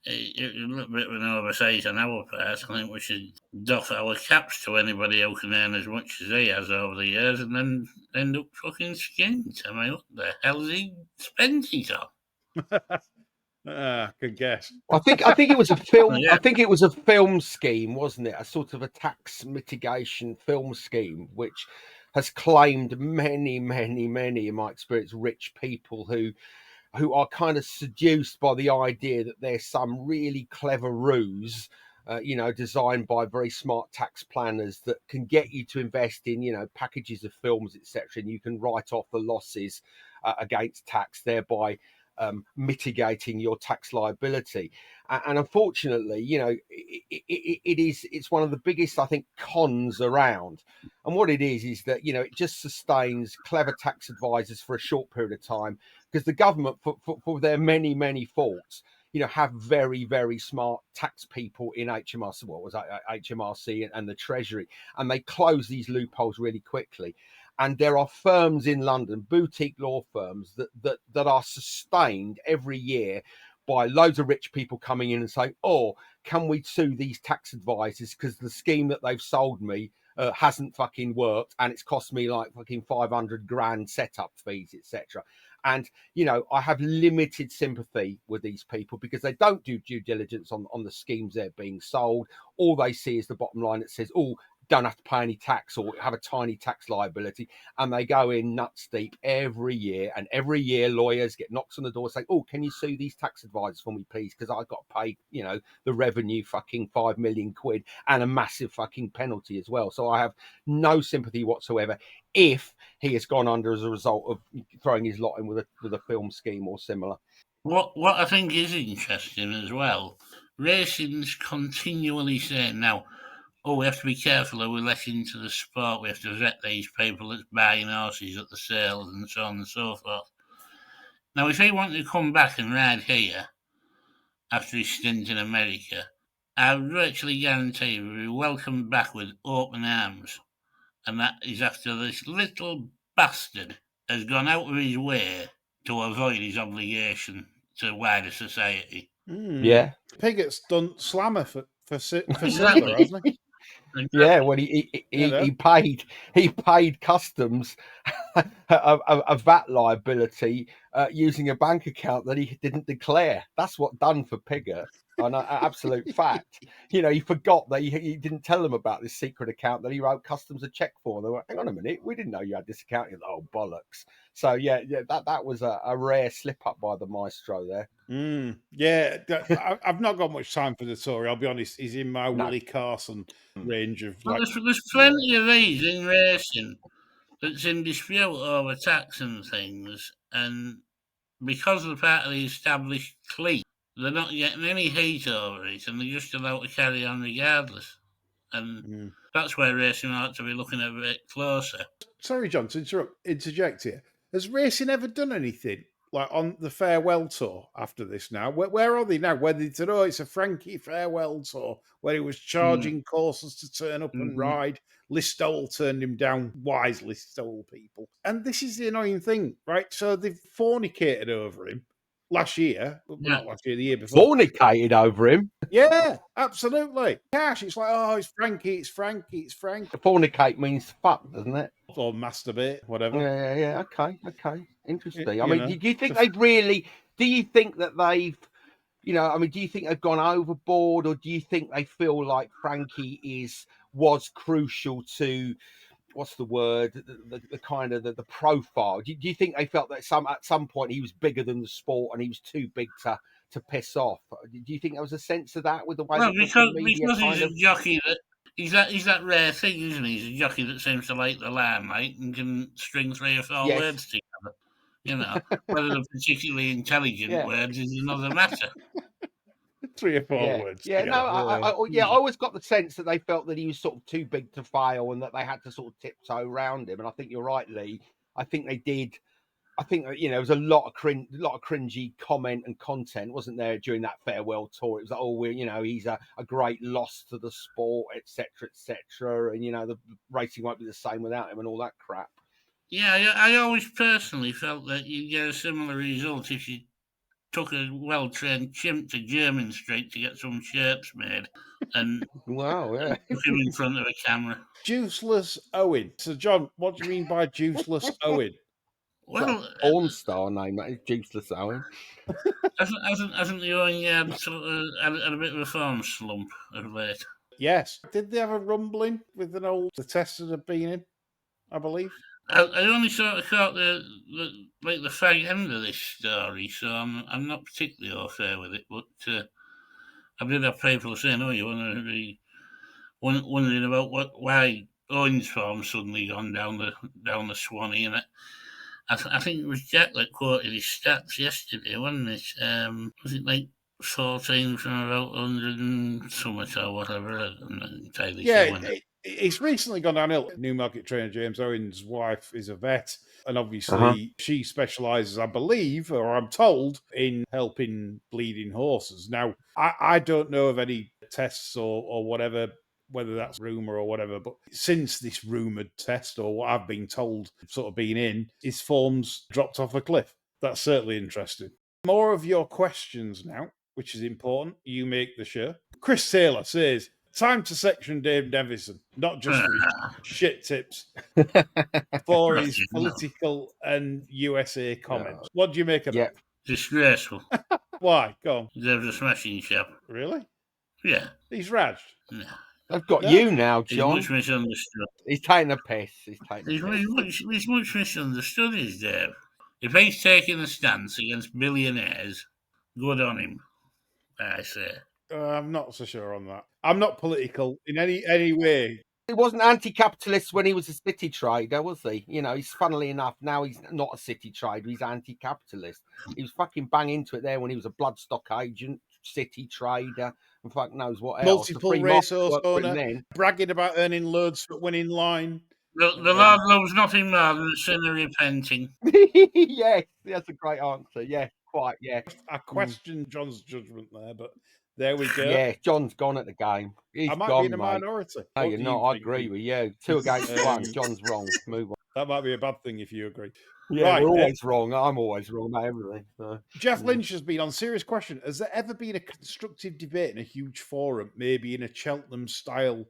It was a little bit of an oversight on our part. I think we should doff our caps to anybody who can earn as much as he has over the years and then end up fucking skinned. I mean, what the hell's he spent it on? Good guess. I think it was a film. I think it was a film scheme, wasn't it? A sort of a tax mitigation film scheme, which has claimed many, in my experience, rich people who are kind of seduced by the idea that there's some really clever ruse, designed by very smart tax planners that can get you to invest in, packages of films, etc. And you can write off the losses against tax, thereby mitigating your tax liability. And unfortunately, it's one of the biggest, I think, cons around. And what it is that, it just sustains clever tax advisors for a short period of time, because the government, for their many faults, have very, very smart tax people in HMRC and the Treasury, and they close these loopholes really quickly. And there are firms in London, boutique law firms, that are sustained every year by loads of rich people coming in and saying, "Oh, can we sue these tax advisors because the scheme that they've sold me hasn't fucking worked, and it's cost me like fucking 500 grand setup fees, etc." And, I have limited sympathy with these people because they don't do due diligence on the schemes they're being sold. All they see is the bottom line that says, "Oh, don't have to pay any tax or have a tiny tax liability," and they go in nuts deep every year. And every year lawyers get knocks on the door saying, "Oh, can you sue these tax advisors for me, please? Because I've got to pay, the revenue fucking 5 million quid and a massive fucking penalty as well." So I have no sympathy whatsoever if he has gone under as a result of throwing his lot in with a film scheme or similar. What I think is interesting as well, racing's continually saying now, "Oh, we have to be careful who we let into the sport. We have to vet these people that's buying horses at the sales and so on and so forth." Now, if he wanted to come back and ride here after his stint in America, I virtually guarantee he will be welcomed back with open arms. And that is after this little bastard has gone out of his way to avoid his obligation to wider society. Yeah. Pigot's done Slammer for Exactly. silver, hasn't he? Yeah, well, he paid customs a VAT liability using a bank account that he didn't declare. That's what done for Pigot. An absolute fact. He forgot that he didn't tell them about this secret account that he wrote customs a check for. They were, "Hang on a minute, we didn't know you had this account." He was, "Oh, bollocks." So yeah, that was a rare slip up by the maestro there. Yeah, I've not got much time for the story. I'll be honest. He's in my Willie Carson range of. Well, there's plenty of these in racing that's in dispute over tax and things, and because they're part of the established clique, they're not getting any heat over it, and they're just allowed to carry on regardless. And that's where racing ought to be looking a bit closer. Sorry, John, to interject here. Has racing ever done anything like on the farewell tour after this now. Where are they now? Where they said, oh, it's a Frankie farewell tour, where he was charging courses to turn up and ride. Listowel turned him down. Wise Listowel people. And this is the annoying thing, right? So they've fornicated over him last year. Well, not last year, the year before. Fornicated over him. Yeah, absolutely. Cash. It's like, oh, it's Frankie, it's Frankie, it's Frankie. Fornicate means fuck, doesn't it? Or masturbate, whatever. Yeah. Okay. Interesting. I You mean, know, do you think they've really? Do you think that they've? I mean, do you think they've gone overboard, or do you think they feel like Frankie was crucial to? What's the word? The kind of the profile. Do you think they felt that at some point he was bigger than the sport and he was too big to piss off? Do you think there was a sense of that with the way that because the media he's a jockey that he's that rare thing, isn't he? He's a jockey that seems to like the limelight and can string 3 or 4 Yes. words together. Whether they're particularly intelligent words is another matter. 3 or 4 words. Yeah, together. I always got the sense that they felt that he was sort of too big to fail and that they had to sort of tiptoe around him. And I think you're right, Lee. I think they did. I think there was a lot of cringy comment and content, wasn't there, during that farewell tour? It was like, oh, he's a great loss to the sport, etc., and the racing won't be the same without him and all that crap. Yeah, I always personally felt that you'd get a similar result if you took a well-trained chimp to Jermyn Street to get some shirts made and and put him in front of a camera. Juiceless Owen. So, John, what do you mean by Juiceless Owen? Well, porn star name, that is Juiceless Owen. Hasn't the Owen Yard sort of had a bit of a form slump of late? Yes. Did they have a rumbling with the test that had been in, I believe? I only sort of caught the fag end of this story, so I'm not particularly au fait with it. But I did have people saying, "Oh, you want to be wondering about why Owen's form suddenly gone down the Swanee?" And I think it was Jack that quoted his stats yesterday, wasn't it? Was it like 14 from about 100 and something or whatever? I'm not entirely sure. It's recently gone downhill. Newmarket trainer James Owen's wife is a vet, and obviously she specialises, I believe, or I'm told, in helping bleeding horses. Now, I don't know of any tests or whatever, whether that's rumour or whatever, but since this rumoured test, or what I've been told, sort of been in, his form's dropped off a cliff. That's certainly interesting. More of your questions now, which is important. You make the show. Chris Taylor says, time to section Dave Nevison, not just for his shit tips, for his political and USA comments. What do you make of that? Disgraceful. Why? Go on. Dave's a smashing chap. Really? Yeah. He's raged. No. I've got you now, John. He's much misunderstood. He's taking a piss. He's much misunderstood, is Dave. If he's taking a stance against billionaires, good on him, I say. I'm not so sure on that. I'm not political in any way. He wasn't anti-capitalist when he was a city trader, was he? He's funnily enough, now he's not a city trader, he's anti-capitalist. He was fucking bang into it there when he was a bloodstock agent, city trader, and fuck knows what else. Multiple racehorse owner, bragging about earning loads for winning line. The Lord loves nothing more than a sinner repenting. Yes, that's a great answer. Yeah, quite, yeah. I question John's judgment there, but there we go. Yeah, John's gone at the game. I might be in a minority. No, you're not. I agree with you. 2 against 1. John's wrong. Move on. That might be a bad thing if you agree. Yeah, right, we're always wrong. I'm always wrong about everything. So. Jeff Lynch has been on. Serious question. Has there ever been a constructive debate in a huge forum, maybe in a Cheltenham-style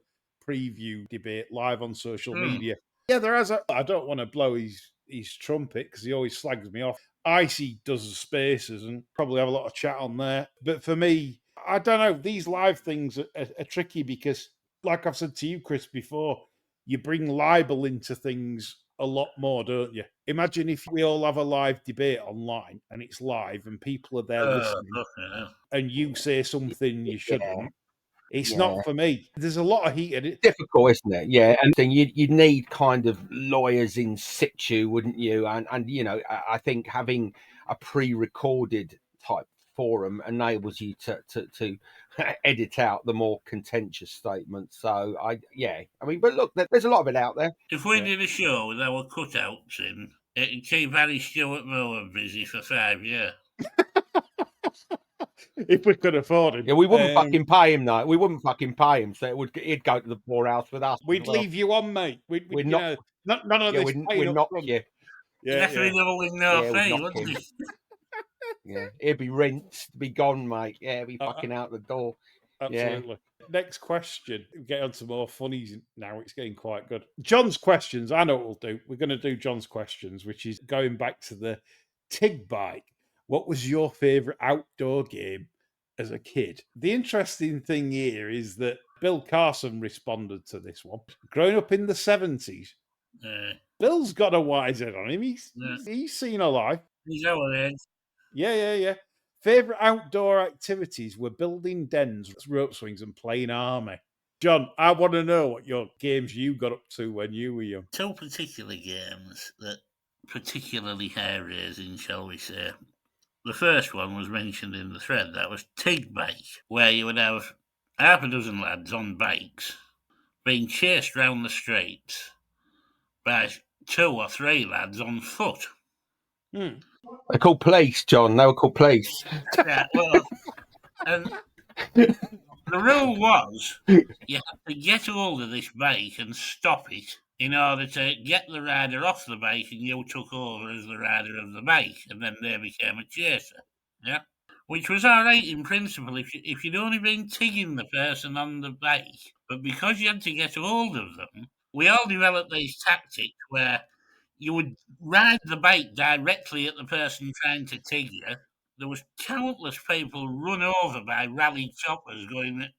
preview debate live on social media? Yeah, there has. I don't want to blow his trumpet because he always slags me off. Icy does the spaces and probably have a lot of chat on there. But for me, I don't know. These live things are tricky because, like I've said to you, Chris, before, you bring libel into things a lot more, don't you? Imagine if we all have a live debate online and it's live and people are there listening and you say something you shouldn't. It's not for me. There's a lot of heat in it. Difficult, isn't it? Yeah, and you'd need kind of lawyers in situ, wouldn't you? And I think having a pre-recorded type forum enables you to edit out the more contentious statements. So but look, there's a lot of it out there. If we did a show with our cutouts in, It can keep Harry Stewart Moore busy for 5 years. If we could afford him. Yeah, we wouldn't fucking pay him though. We wouldn't fucking pay him, so he'd go to the poorhouse with us. We'd leave you on, mate. We'd We're you not- know, none of this we'd paying up knock front. you. He'd have to be doubling no Yeah, we'd fee, knock wouldn't him. he? Yeah, he'd be rinsed, be gone, mate. Yeah, be fucking out the door. Absolutely. Next question. We get on to more funnies now. It's getting quite good. John's questions. I know what we'll do. We're going to do John's questions, which is going back to the TIG bike. What was your favourite outdoor game as a kid? The interesting thing here is that Bill Carson responded to this one. Growing up in the 70s, Bill's got a wise head on him. He's seen a life. He's our age. Yeah. Favourite outdoor activities were building dens, rope swings, and playing army. John, I want to know what your games you got up to when you were young. 2 particular games that particularly hair-raising, shall we say. The first one was mentioned in the thread. That was TIG bike, where you would have half a dozen lads on bikes being chased round the streets by 2 or 3 lads on foot. They're called police, John. They were called police. Yeah, well, and the rule was you had to get hold of this bike and stop it in order to get the rider off the bike, and you took over as the rider of the bike, and then they became a chaser. Yeah, which was all right in principle if you'd only been tigging the person on the bike, but because you had to get hold of them, we all developed these tactics where you would ride the bike directly at the person trying to tig you. There was countless people run over by rally choppers going at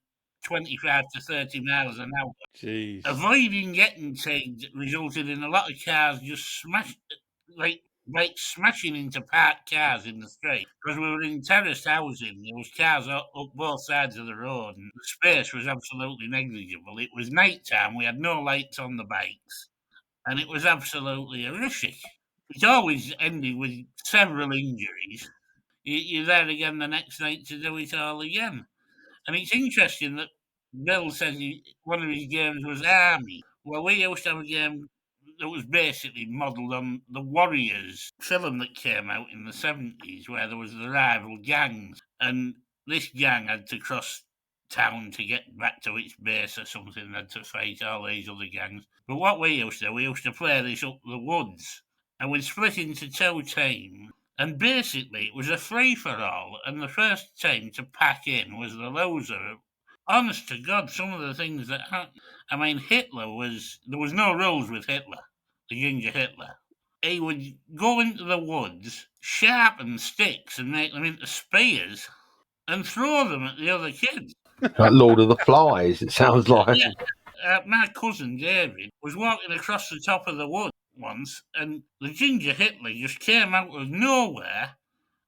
25 to 30 miles an hour. Jeez. Avoiding getting tigged resulted in a lot of cars just smashing into parked cars in the street. Because we were in terraced housing, there was cars up both sides of the road, and the space was absolutely negligible. It was night time, we had no lights on the bikes, and it was absolutely horrific. It always ended with several injuries. You're there again the next night to do it all again. And it's interesting that Bill says one of his games was Army. Well, we used to have a game that was basically modelled on the Warriors film that came out in the 70s, where there was the rival gangs. And this gang had to cross town to get back to its base or something, had to fight all these other gangs. But what we used to play this up the woods, and we'd split into 2 teams, and basically it was a free-for-all, and the first team to pack in was the loser. Honest to God, some of the things that happened. I mean, there was no rules with Hitler, the ginger Hitler. He would go into the woods, sharpen sticks and make them into spears, and throw them at the other kids. Like Lord of the Flies, it sounds like. Yeah. My cousin David was walking across the top of the wood once, and the ginger Hitler just came out of nowhere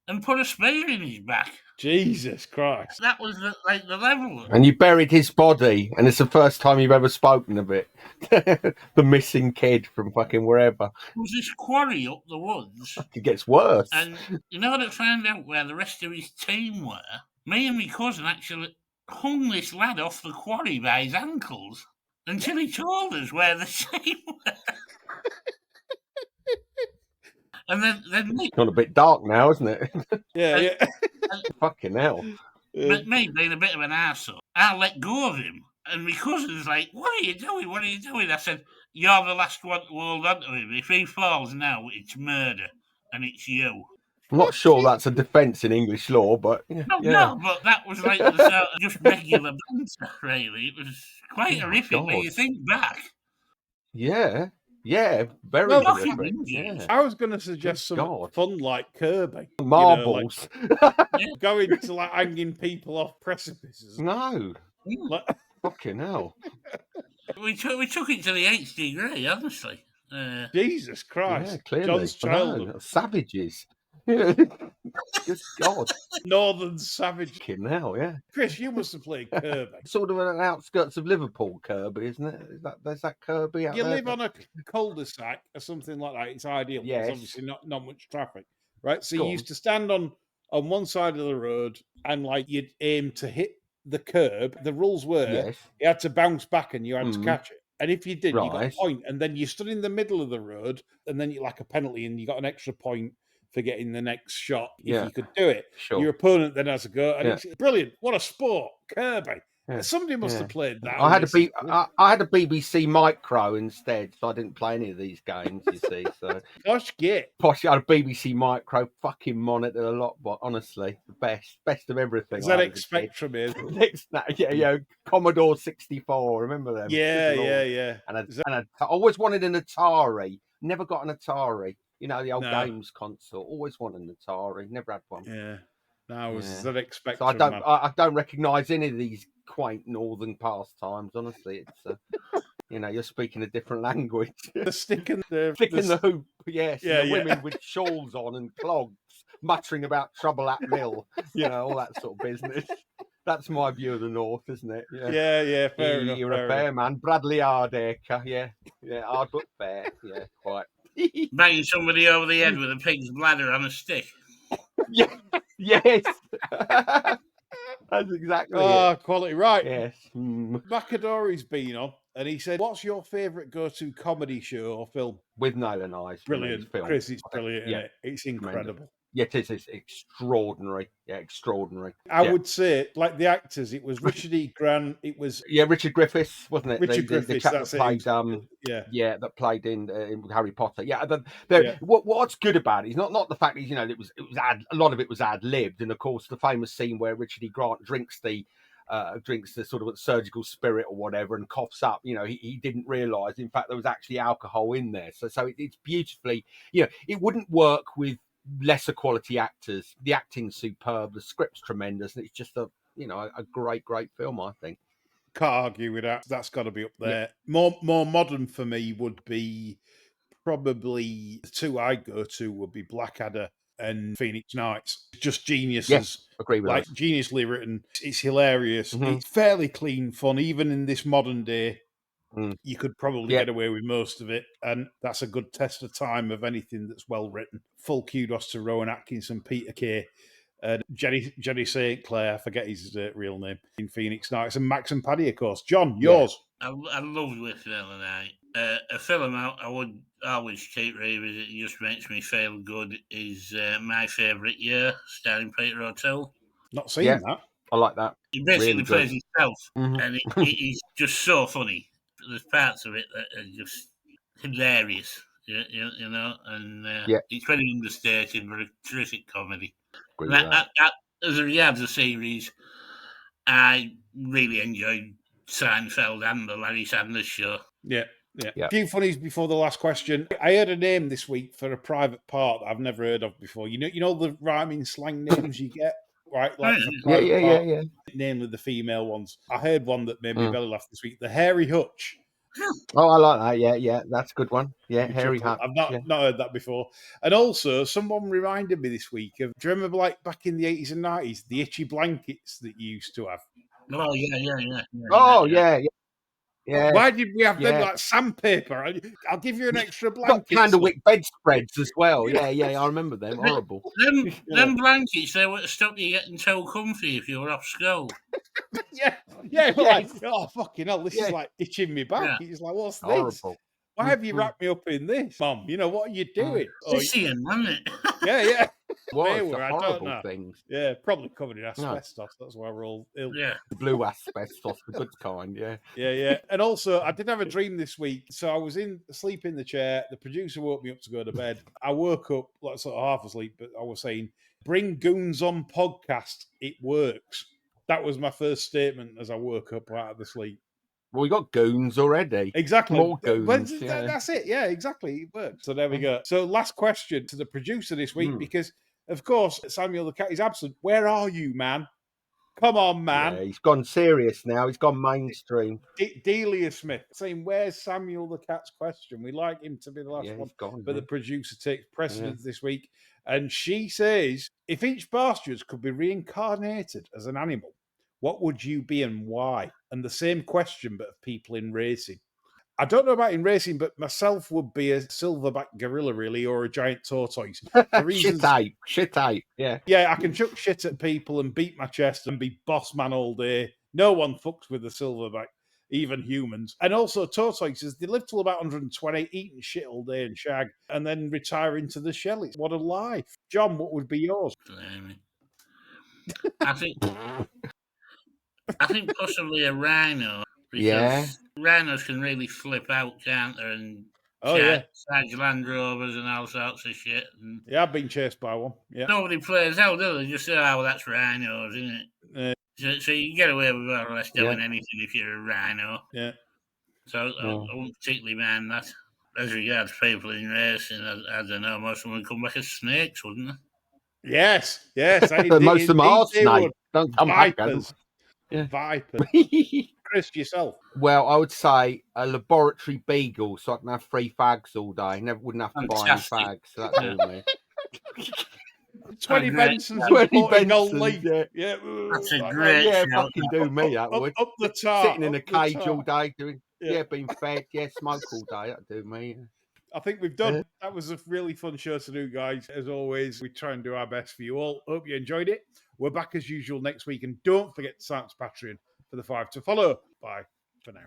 and put a spear in his back. Jesus Christ. That was the level. And you buried his body, and it's the first time you've ever spoken of it. The missing kid from fucking wherever. There was this quarry up the woods. It gets worse. And in order to find out where the rest of his team were, me and my cousin actually hung this lad off the quarry by his ankles until he told us where the team were. And then me... It's gone a bit dark now, isn't it? Yeah. Fucking hell. But me being a bit of an arsehole, I let go of him. And my cousin's like, what are you doing? What are you doing? I said, you're the last one to hold on to him. If he falls now, it's murder. And it's you. I'm not sure that's a defence in English law, but... No, but that was like the sort of just regular banter, really. It was quite horrific when you think back. Yeah, very horrific. Yeah. I was going to suggest some fun like Kirby. Marbles. Going to like hanging people off precipices. No. Fucking hell. We took it to the 8th degree, honestly. Jesus Christ. Yeah, clearly. John's childhood. Savages. Good God. Northern savage. Fucking hell, yeah. Chris, you must have played Kirby. Sort of an outskirts of Liverpool, Kirby, isn't it? There's that Kirby out you there. You live on a cul-de-sac or something like that. It's ideal. Yes. There's obviously not much traffic, right? So you used to stand on one side of the road and like you'd aim to hit the curb. The rules were you had to bounce back and you had to catch it. And if you did, you got a Right. point, and then you stood in the middle of the road, and then you like a penalty, and you got an extra point for getting the next shot if Yeah. you could do it. Sure. Your opponent then has a go, and Yeah. it's brilliant. What a sport, Kirby. Yeah. Somebody must Yeah. have played that. I had I a BBC Micro instead, so I didn't play any of these games. You see, so Gosh, git. Posh, I had a BBC Micro, fucking monitored a lot, but honestly, the best of everything. Is I that had as a kid. Spectrum is? Yeah, Commodore 64. Remember them? Yeah, Good yeah, Lord. yeah. And I always wanted an Atari. Never got an Atari. You know, the old No. games console. Always wanted an Atari. Never had one. Yeah. No, it was Yeah. ZX So Spectrum. I don't recognise any of these quaint northern pastimes. Honestly, it's you know, you're speaking a different language. The stick and the hoop, yes. Yeah, and the yeah. women with shawls on and clogs, muttering about trouble at mill. You know, all that sort of business. That's my view of the North, isn't it? Yeah. Fair enough. You're a fair man, Bradley Hardacre. Yeah, hard but fair. Yeah, quite. Banging somebody over the head with a pig's bladder on a stick. Yeah, yes. That's exactly it. Quality, right? Yes. Macadori's been on, and he said, "What's your favourite go-to comedy show or film?" With Nail and Eyes. Brilliant, Film. Chris. It's brilliant, Yeah. isn't it? It's incredible. Yeah, it is. It's extraordinary. Yeah, extraordinary. I would say, like the actors, it was Richard E. Grant. It was Richard Griffiths, wasn't it? Richard the Griffiths. chap That's that played, it. that played in Harry Potter. Yeah, Yeah. What's good about it is not the fact that it was a lot of it was ad libbed, and of course the famous scene where Richard E. Grant drinks the sort of surgical spirit or whatever and coughs up. You know, he didn't realise, in fact, there was actually alcohol in there. So it's beautifully, it wouldn't work with lesser quality actors. The acting's superb, the script's tremendous, and it's just a great film, I think. Can't argue with that. That's got to be up there. Yeah. More modern for me would be probably the two I go to would be Blackadder and Phoenix Nights. Just geniuses. Yes, agree with that. Geniusly written. It's hilarious. Mm-hmm. It's fairly clean fun, even in this modern day. You could probably get away with most of it, and that's a good test of time of anything that's well written. Full kudos to Rowan Atkinson, Peter Kay, and Jenny St. Clair, I forget his real name, in Phoenix Nights, and Max and Paddy, of course. John, yours. I loved With Phil and I. A film I would always keep revisiting, it just makes me feel good, is My Favourite Year, starring Peter O'Toole. Not seen that. I like that. He basically plays himself, and he's just so funny. There's parts of it that are just hilarious, you know, and it's very understated, but a terrific comedy. As regards the series, I really enjoyed Seinfeld and the Larry Sanders Show. Yeah. A few funnies before the last question. I heard a name this week for a private part that I've never heard of before. You know the rhyming slang names you get, right? Like yeah. Namely the female ones. I heard one that made me belly laugh this week. The Hairy Hutch. Oh, I like that. Yeah, that's a good one. Yeah, Hairy Hutch. I've not heard that before. And also, someone reminded me this week of, do you remember, like, back in the 80s and 90s, the itchy blankets that you used to have? Oh, yeah. Oh, yeah. Why did we have them like sandpaper? I'll give you an extra blanket. Got candlewick bedspreads as well. Yeah, I remember them. Horrible. Them blankets, they would stop you getting so comfy if you were off school. Yeah. Like, oh, fucking hell, this is like itching me back. It's like, what's this? Horrible. Why have you wrapped me up in this, Mum? What are you doing? Sissy, wasn't it? Yeah. Horrible things. Yeah, probably covered in asbestos. That's why we're all ill. Yeah. The blue asbestos, the good kind, Yeah. And also, I did have a dream this week. So I was asleep in the chair. The producer woke me up to go to bed. I woke up, like, sort of half asleep, but I was saying, bring Goons on podcast. It works. That was my first statement as I woke up out of the sleep. Well, we got goons already. Exactly. More goons. That's it. Yeah, exactly. It works. So there we go. So last question to the producer this week, because, of course, Samuel the Cat is absent. Where are you, man? Come on, man. Yeah, he's gone serious now. He's gone mainstream. Delia Smith saying, where's Samuel the Cat's question? We like him to be the last one. Gone, but the producer takes precedence this week. And she says, if each bastard could be reincarnated as an animal, what would you be and why? And the same question, but of people in racing. I don't know about in racing, but myself would be a silverback gorilla, really, or a giant tortoise. Shit ape. Yeah. Yeah, I can chuck shit at people and beat my chest and be boss man all day. No one fucks with a silverback. even humans. And also, Toto says they live till about 120, eating shit all day and shag, and then retire into the shell. It's what a life. John, what would be yours? Blimey. I think possibly a rhino, Yeah. because rhinos can really flip out, can't they? And Oh, yeah. charge Land Rovers and all sorts of shit. And Yeah, I've been chased by one. Yeah. nobody plays out, do they? Just say, "Oh, well, that's rhinos, isn't it?" So you can get away with more or less doing anything if you're a rhino. Yeah. So I wouldn't particularly mind that. As regards people in racing, I don't know, most of them would come back as snakes, wouldn't they? Yes. Most of them are snakes. Don't come back as them. Vipers. Yeah. Vipers. Chris, yourself. Well, I would say a laboratory beagle, so I can have 3 fags all day. Wouldn't have to buy any fags. So that'd do me. 20 Bensons and 20 floating gold Bensons, leaf. yeah. That's a great shout. Fucking do me, that would. Up the top. Sitting in a cage all day doing, being fed, smoke all day, that'd do me. I think we've done. That was a really fun show to do, guys. As always, we try and do our best for you all. Hope you enjoyed it. We're back as usual next week. And don't forget to sign up to Patreon for the 5 to follow. Bye for now.